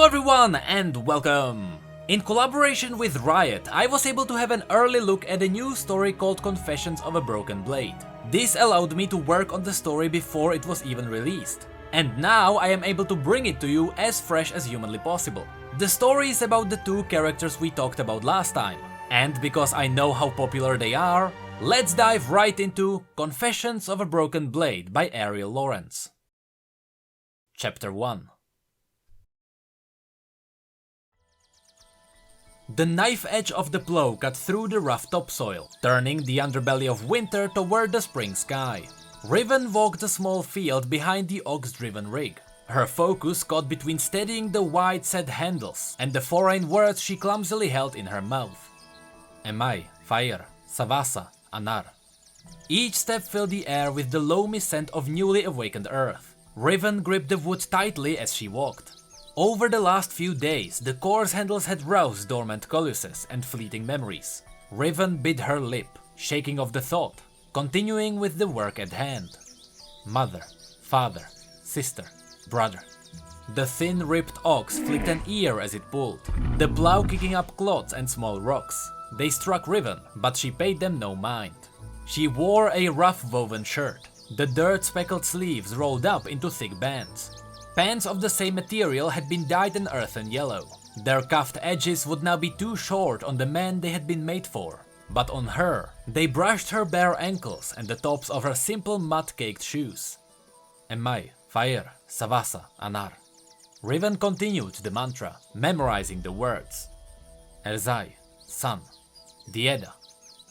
everyone and welcome! In collaboration with Riot, I was able to have an early look at a new story called Confessions of a Broken Blade. This allowed me to work on the story before it was even released. And now I am able to bring it to you as fresh as humanly possible. The story is about the two characters we talked about last time. And because I know how popular they are, let's dive right into Confessions of a Broken Blade by Ariel Lawrence. Chapter 1. The knife edge of the plow cut through the rough topsoil, turning the underbelly of winter toward the spring sky. Riven walked a small field behind the ox-driven rig. Her focus caught between steadying the wide set handles and the foreign words she clumsily held in her mouth. Emai, fire, savasa, anar. Each step filled the air with the loamy scent of newly awakened earth. Riven gripped the wood tightly as she walked. Over the last few days, the core's handles had roused dormant colossus and fleeting memories. Riven bit her lip, shaking off the thought, continuing with the work at hand. Mother, father, sister, brother. The thin ripped ox flicked an ear as it pulled, the plow kicking up clods and small rocks. They struck Riven, but she paid them no mind. She wore a rough woven shirt, the dirt-speckled sleeves rolled up into thick bands. Pants of the same material had been dyed an earthen yellow. Their cuffed edges would now be too short on the man they had been made for. But on her, they brushed her bare ankles and the tops of her simple mud-caked shoes. Emai, fire, savasa, anar. Riven continued the mantra, memorizing the words. Erzai, sun, Dieda.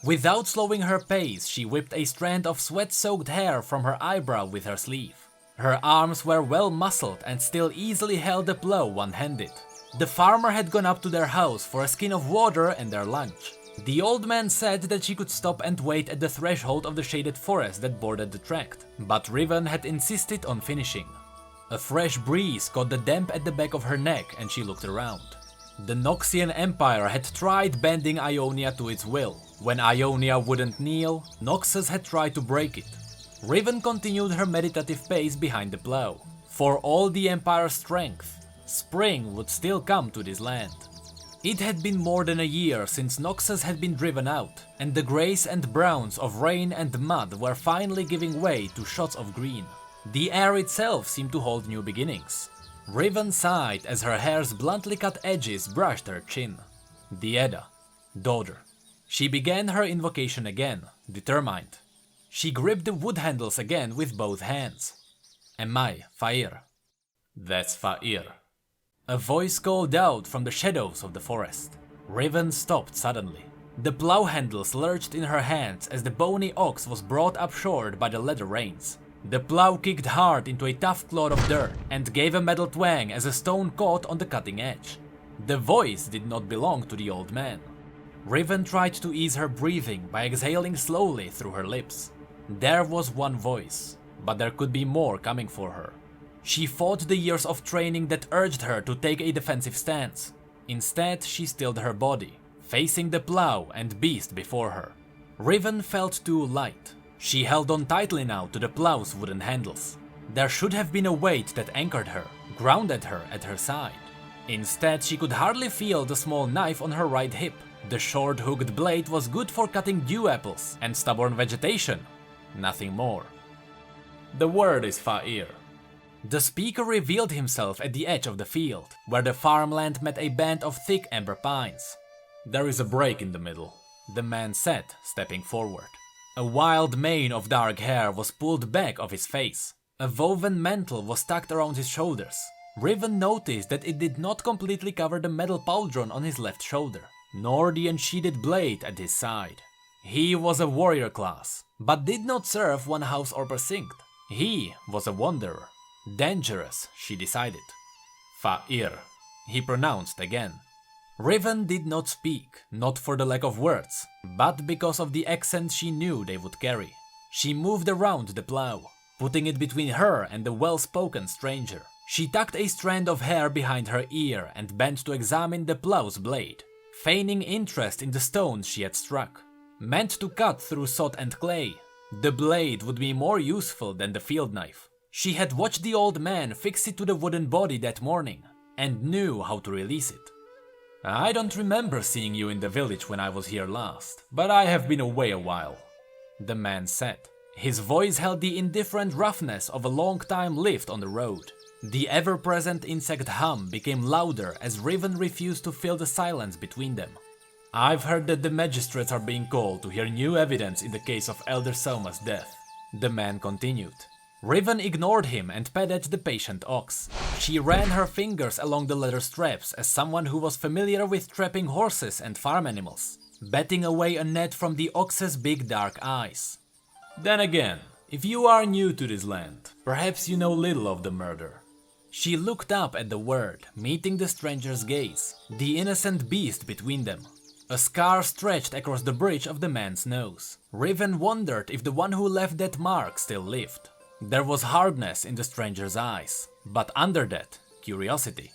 Without slowing her pace, she whipped a strand of sweat-soaked hair from her eyebrow with her sleeve. Her arms were well muscled and still easily held the plow one-handed. The farmer had gone up to their house for a skin of water and their lunch. The old man said that she could stop and wait at the threshold of the shaded forest that bordered the tract, but Riven had insisted on finishing. A fresh breeze caught the damp at the back of her neck and she looked around. The Noxian Empire had tried bending Ionia to its will. When Ionia wouldn't kneel, Noxus had tried to break it. Riven continued her meditative pace behind the plow. For all the Empire's strength, spring would still come to this land. It had been more than a year since Noxus had been driven out, and the greys and browns of rain and mud were finally giving way to shots of green. The air itself seemed to hold new beginnings. Riven sighed as her hair's bluntly cut edges brushed her chin. Dieda, daughter. She began her invocation again, determined. She gripped the wood handles again with both hands. Emai, fire. That's fire. A voice called out from the shadows of the forest. Riven stopped suddenly. The plow handles lurched in her hands as the bony ox was brought up short by the leather reins. The plow kicked hard into a tough clod of dirt and gave a metal twang as a stone caught on the cutting edge. The voice did not belong to the old man. Riven tried to ease her breathing by exhaling slowly through her lips. There was one voice, but there could be more coming for her. She fought the years of training that urged her to take a defensive stance. Instead, she stilled her body, facing the plow and beast before her. Riven felt too light. She held on tightly now to the plow's wooden handles. There should have been a weight that anchored her, grounded her at her side. Instead, she could hardly feel the small knife on her right hip. The short-hooked blade was good for cutting dew apples and stubborn vegetation. Nothing more. The word is fa'ir. The speaker revealed himself at the edge of the field, where the farmland met a band of thick amber pines. There is a break in the middle, the man said, stepping forward. A wild mane of dark hair was pulled back of his face. A woven mantle was tucked around his shoulders. Riven noticed that it did not completely cover the metal pauldron on his left shoulder, nor the unsheathed blade at his side. He was a warrior class, but did not serve one house or precinct. He was a wanderer. Dangerous, she decided. Fa'ir, he pronounced again. Riven did not speak, not for the lack of words, but because of the accent she knew they would carry. She moved around the plow, putting it between her and the well-spoken stranger. She tucked a strand of hair behind her ear and bent to examine the plow's blade, feigning interest in the stones she had struck. Meant to cut through sod and clay, the blade would be more useful than the field knife. She had watched the old man fix it to the wooden body that morning. and knew how to release it. I don't remember seeing you in the village when I was here last, but I have been away a while, the man said. His voice held the indifferent roughness of a long-time lift on the road. The ever-present insect hum became louder as Riven refused to fill the silence between them. I've heard that the magistrates are being called to hear new evidence in the case of Elder Soma's death, the man continued. Riven ignored him and petted the patient ox. She ran her fingers along the leather straps as someone who was familiar with trapping horses and farm animals, batting away a net from the ox's big dark eyes. Then again, if you are new to this land, perhaps you know little of the murder. She looked up at the word, meeting the stranger's gaze, the innocent beast between them. A scar stretched across the bridge of the man's nose. Riven wondered if the one who left that mark still lived. There was hardness in the stranger's eyes, but under that, curiosity.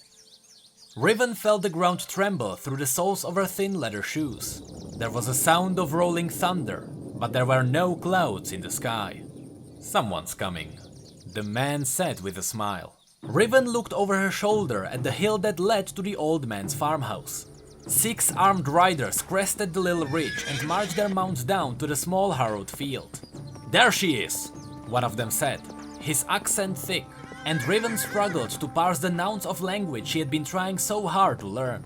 Riven felt the ground tremble through the soles of her thin leather shoes. There was a sound of rolling thunder, but there were no clouds in the sky. Someone's coming, the man said with a smile. Riven looked over her shoulder at the hill that led to the old man's farmhouse. 6 armed riders crested the little ridge and marched their mounts down to the small harrowed field. There she is, one of them said, his accent thick, and Riven struggled to parse the nouns of language she had been trying so hard to learn.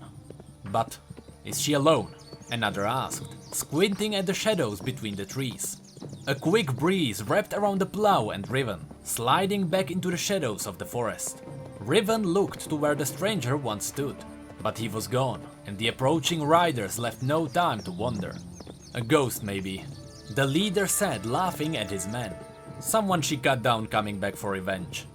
But is she alone? Another asked, squinting at the shadows between the trees. A quick breeze wrapped around the plow and Riven, sliding back into the shadows of the forest. Riven looked to where the stranger once stood, but he was gone, and the approaching riders left no time to wonder. A ghost, maybe, the leader said, laughing at his men. Someone she cut down coming back for revenge.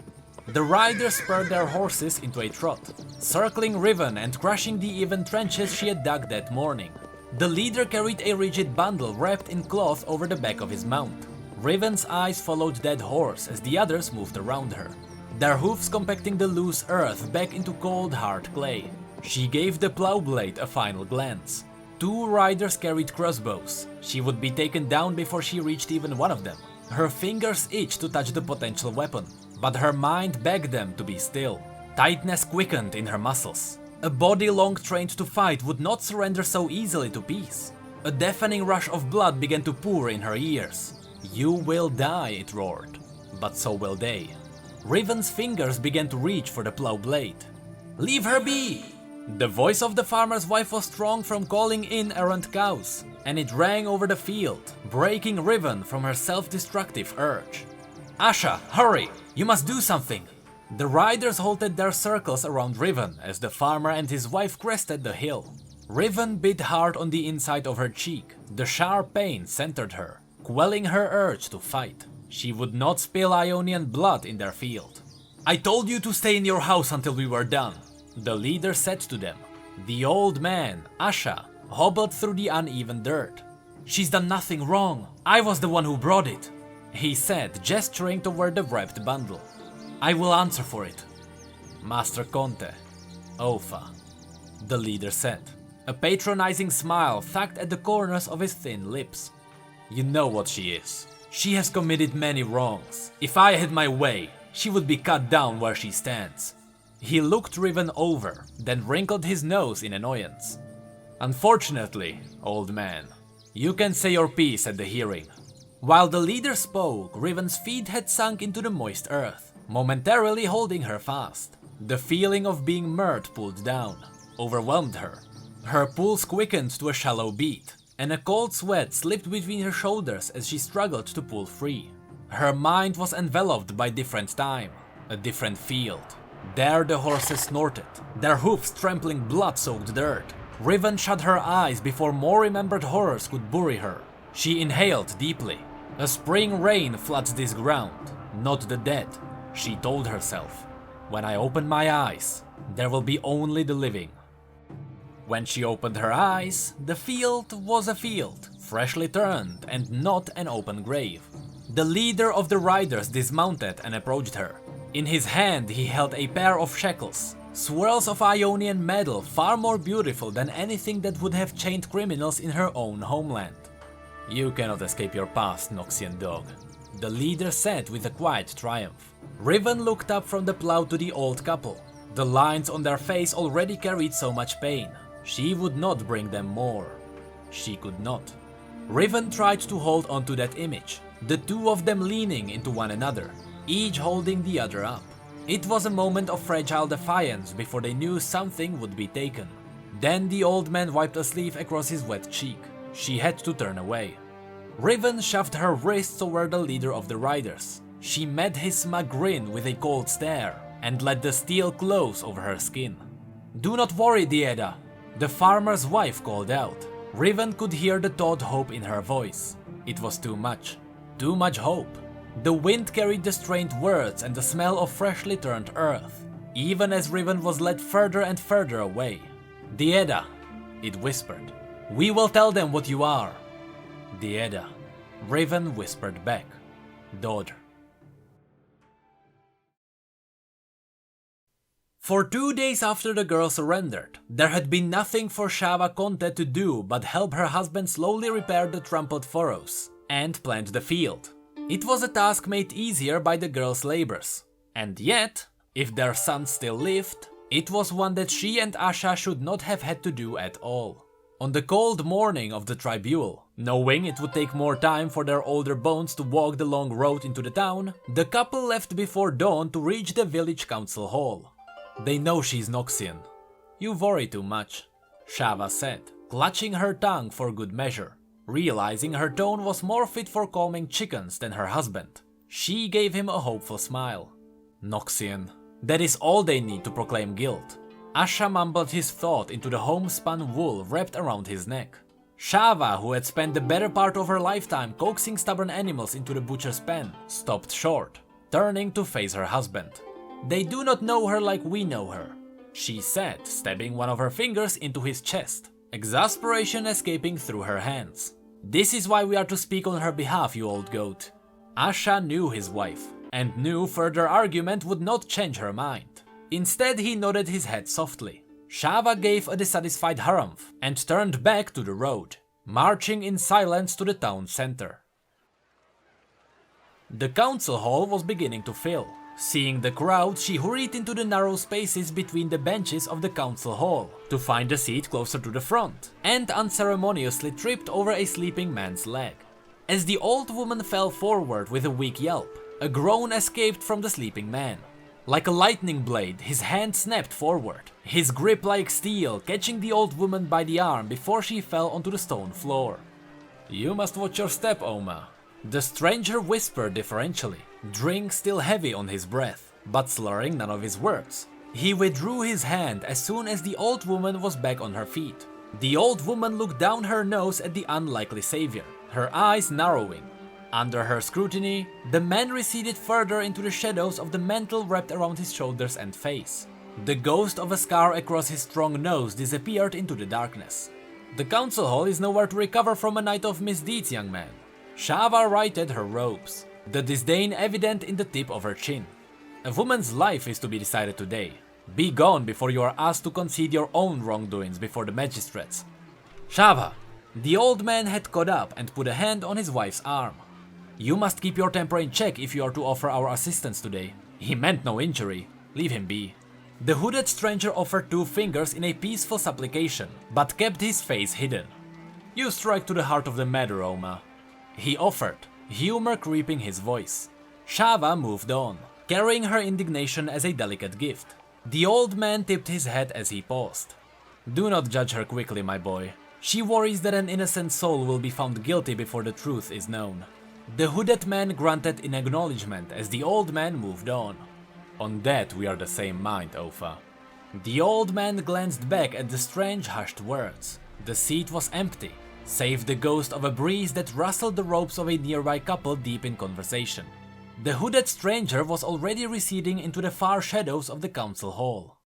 The riders spurred their horses into a trot, circling Riven and crushing the even trenches she had dug that morning. The leader carried a rigid bundle wrapped in cloth over the back of his mount. Riven's eyes followed that horse as the others moved around her, their hoofs compacting the loose earth back into cold, hard clay. She gave the plow blade a final glance. 2 riders carried crossbows. She would be taken down before she reached even one of them. Her fingers itched to touch the potential weapon, but her mind begged them to be still. Tightness quickened in her muscles. A body long trained to fight would not surrender so easily to peace. A deafening rush of blood began to pour in her ears. You will die, it roared, but so will they. Riven's fingers began to reach for the plow blade. Leave her be! The voice of the farmer's wife was strong from calling in errant cows, and it rang over the field, breaking Riven from her self-destructive urge. Asha, hurry! You must do something! The riders halted their circles around Riven as the farmer and his wife crested the hill. Riven bit hard on the inside of her cheek. The sharp pain centered her, quelling her urge to fight. She would not spill Ionian blood in their field. I told you to stay in your house until we were done, the leader said to them. The old man, Asha, hobbled through the uneven dirt. She's done nothing wrong. I was the one who brought it, he said, gesturing toward the wrapped bundle. I will answer for it. Master Conte, Ofa, the leader said. A patronizing smile thugged at the corners of his thin lips. You know what she is. She has committed many wrongs. If I had my way, she would be cut down where she stands. He looked Riven over, then wrinkled his nose in annoyance. Unfortunately, old man, you can say your piece at the hearing. While the leader spoke, Riven's feet had sunk into the moist earth, momentarily holding her fast. The feeling of being murdered pulled down, overwhelmed her. Her pulse quickened to a shallow beat, and a cold sweat slipped between her shoulders as she struggled to pull free. Her mind was enveloped by different time, a different field. There the horses snorted, their hoofs trampling blood-soaked dirt. Riven shut her eyes before more remembered horrors could bury her. She inhaled deeply. A spring rain floods this ground, not the dead, she told herself. When I open my eyes, there will be only the living. When she opened her eyes, the field was a field, freshly turned and not an open grave. The leader of the riders dismounted and approached her. In his hand he held a pair of shackles, swirls of Ionian metal far more beautiful than anything that would have chained criminals in her own homeland. You cannot escape your past, Noxian dog, the leader said with a quiet triumph. Riven looked up from the plow to the old couple. The lines on their face already carried so much pain. She would not bring them more. She could not. Riven tried to hold onto that image, the two of them leaning into one another, each holding the other up. It was a moment of fragile defiance before they knew something would be taken. Then the old man wiped a sleeve across his wet cheek. She had to turn away. Riven shoved her wrist toward the leader of the riders. She met his smug grin with a cold stare and let the steel close over her skin. "Do not worry, Dieda," the farmer's wife called out. Riven could hear the taut hope in her voice. It was too much hope. The wind carried the strained words and the smell of freshly turned earth, even as Riven was led further and further away. "Dieda," it whispered, "we will tell them what you are." "Dieda," Riven whispered back, "Daughter." For 2 days after the girl surrendered, there had been nothing for Shava Conte to do but help her husband slowly repair the trampled furrows and plant the field. It was a task made easier by the girl's labors. And yet, if their son still lived, it was one that she and Asha should not have had to do at all. On the cold morning of the tribunal, knowing it would take more time for their older bones to walk the long road into the town, the couple left before dawn to reach the village council hall. "They know she's Noxian. You worry too much," Shava said, clutching her tongue for good measure. Realizing her tone was more fit for calming chickens than her husband, she gave him a hopeful smile. "Noxian. That is all they need to proclaim guilt." Asha mumbled his thought into the homespun wool wrapped around his neck. Shava, who had spent the better part of her lifetime coaxing stubborn animals into the butcher's pen, stopped short, turning to face her husband. "They do not know her like we know her," she said, stabbing one of her fingers into his chest, exasperation escaping through her hands. "This is why we are to speak on her behalf, you old goat." Asha knew his wife, and knew further argument would not change her mind. Instead, he nodded his head softly. Shava gave a dissatisfied harumph and turned back to the road, marching in silence to the town center. The council hall was beginning to fill. Seeing the crowd, she hurried into the narrow spaces between the benches of the council hall to find a seat closer to the front, and unceremoniously tripped over a sleeping man's leg. As the old woman fell forward with a weak yelp, a groan escaped from the sleeping man. Like a lightning blade, his hand snapped forward, his grip like steel, catching the old woman by the arm before she fell onto the stone floor. "You must watch your step, Oma," the stranger whispered deferentially, drink still heavy on his breath, but slurring none of his words. He withdrew his hand as soon as the old woman was back on her feet. The old woman looked down her nose at the unlikely savior, her eyes narrowing. Under her scrutiny, the man receded further into the shadows of the mantle wrapped around his shoulders and face. The ghost of a scar across his strong nose disappeared into the darkness. "The council hall is nowhere to recover from a night of misdeeds, young man." Shava righted her robes, the disdain evident in the tip of her chin. "A woman's life is to be decided today. Be gone before you are asked to concede your own wrongdoings before the magistrates." "Shava!" The old man had caught up and put a hand on his wife's arm. "You must keep your temper in check if you are to offer our assistance today. He meant no injury. Leave him be." The hooded stranger offered 2 fingers in a peaceful supplication, but kept his face hidden. "You strike to the heart of the matter, Oma," he offered, humor creeping his voice. Shava moved on, carrying her indignation as a delicate gift. The old man tipped his head as he paused. "Do not judge her quickly, my boy. She worries that an innocent soul will be found guilty before the truth is known." The hooded man grunted in acknowledgement as the old man moved on. "On that we are the same mind, Ofa." The old man glanced back at the strange hushed words. The seat was empty, save the ghost of a breeze that rustled the ropes of a nearby couple deep in conversation. The hooded stranger was already receding into the far shadows of the council hall.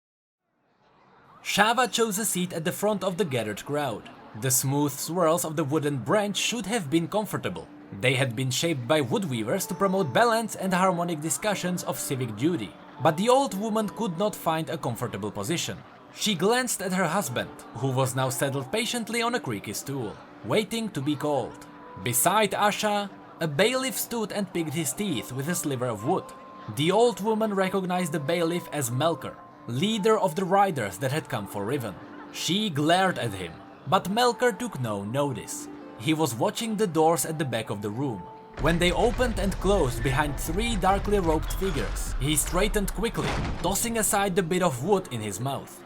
Shava chose a seat at the front of the gathered crowd. The smooth swirls of the wooden branch should have been comfortable. They had been shaped by woodweavers to promote balance and harmonic discussions of civic duty. But the old woman could not find a comfortable position. She glanced at her husband, who was now settled patiently on a creaky stool, waiting to be called. Beside Asha, a bailiff stood and picked his teeth with a sliver of wood. The old woman recognized the bailiff as Melker, leader of the riders that had come for Riven. She glared at him, but Melkor took no notice. He was watching the doors at the back of the room. When they opened and closed behind 3 darkly robed figures, he straightened quickly, tossing aside the bit of wood in his mouth.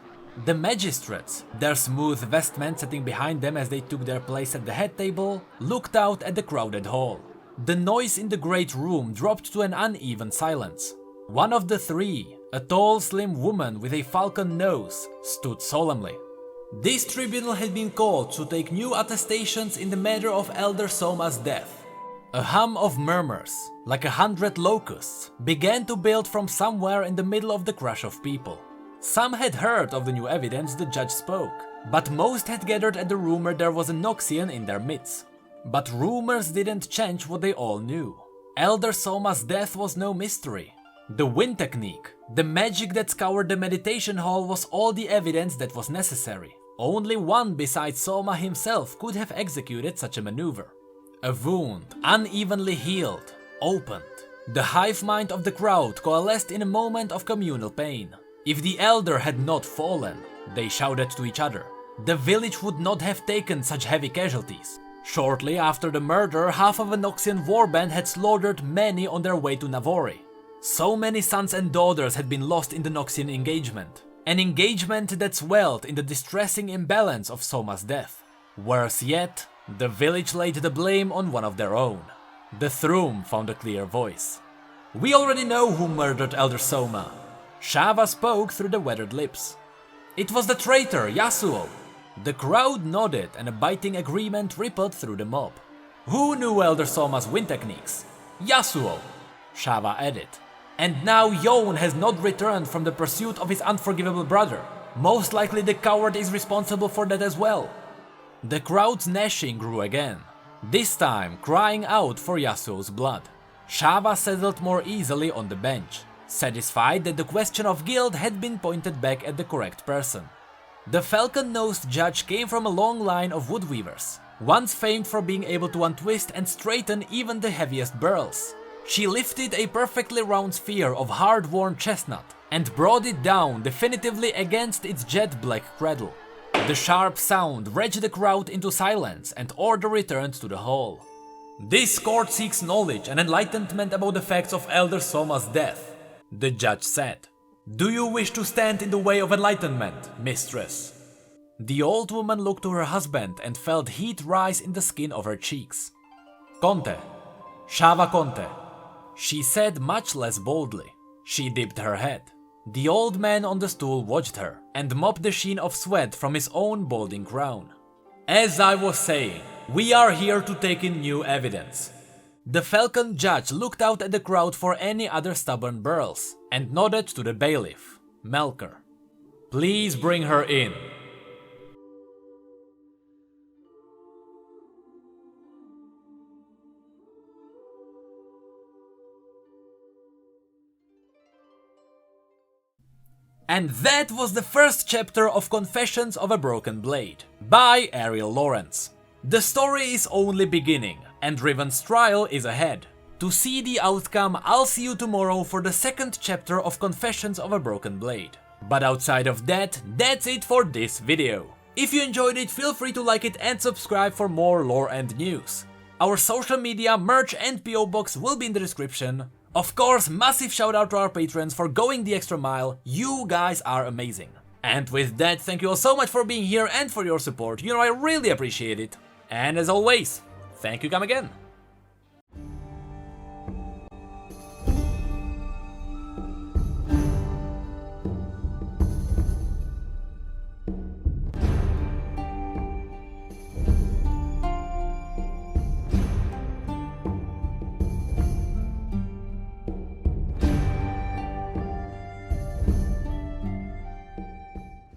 The magistrates, their smooth vestmen sitting behind them as they took their place at the head table, looked out at the crowded hall. The noise in the great room dropped to an uneven silence. One of the 3, a tall, slim woman with a falcon nose, stood solemnly. This tribunal had been called to take new attestations in the matter of Elder Soma's death. A hum of murmurs, like 100 locusts, began to build from somewhere in the middle of the crush of people. Some had heard of the new evidence the judge spoke, but most had gathered at the rumor there was a Noxian in their midst. But rumors didn't change what they all knew. Elder Soma's death was no mystery. The wind technique, the magic that scoured the meditation hall, was all the evidence that was necessary. Only one besides Soma himself could have executed such a maneuver. A wound, unevenly healed, opened. The hive mind of the crowd coalesced in a moment of communal pain. If the elder had not fallen, they shouted to each other, the village would not have taken such heavy casualties. Shortly after the murder, half of a Noxian warband had slaughtered many on their way to Navori. So many sons and daughters had been lost in the Noxian engagement. An engagement that swelled in the distressing imbalance of Soma's death. Worse yet, the village laid the blame on one of their own. The Thrum found a clear voice. "We already know who murdered Elder Soma." Shava spoke through the weathered lips. "It was the traitor, Yasuo." The crowd nodded and a biting agreement rippled through the mob. "Who knew Elder Soma's wind techniques?" "Yasuo," Shava added. "And now Yon has not returned from the pursuit of his unforgivable brother. Most likely the coward is responsible for that as well." The crowd's gnashing grew again, this time crying out for Yasuo's blood. Shava settled more easily on the bench, satisfied that the question of guilt had been pointed back at the correct person. The falcon-nosed judge came from a long line of woodweavers, once famed for being able to untwist and straighten even the heaviest burls. She lifted a perfectly round sphere of hard-worn chestnut and brought it down definitively against its jet-black cradle. The sharp sound wedged the crowd into silence and order returned to the hall. "This court seeks knowledge and enlightenment about the facts of Elder Soma's death," the judge said. "Do you wish to stand in the way of enlightenment, mistress?" The old woman looked to her husband and felt heat rise in the skin of her cheeks. "Conte, Shava Conte," she said much less boldly. She dipped her head. The old man on the stool watched her and mopped the sheen of sweat from his own balding crown. "As I was saying, we are here to take in new evidence." The falcon judge looked out at the crowd for any other stubborn burls and nodded to the bailiff, Melkor. "Please bring her in." And that was the first chapter of Confessions of a Broken Blade, by Ariel Lawrence. The story is only beginning, and Riven's trial is ahead. To see the outcome, I'll see you tomorrow for the second chapter of Confessions of a Broken Blade. But outside of that, that's it for this video. If you enjoyed it, feel free to like it and subscribe for more lore and news. Our social media, merch and P.O.Box will be in the description. Of course, massive shout out to our patrons for going the extra mile, you guys are amazing. And with that, thank you all so much for being here and for your support, you know I really appreciate it. And as always, thank you come again.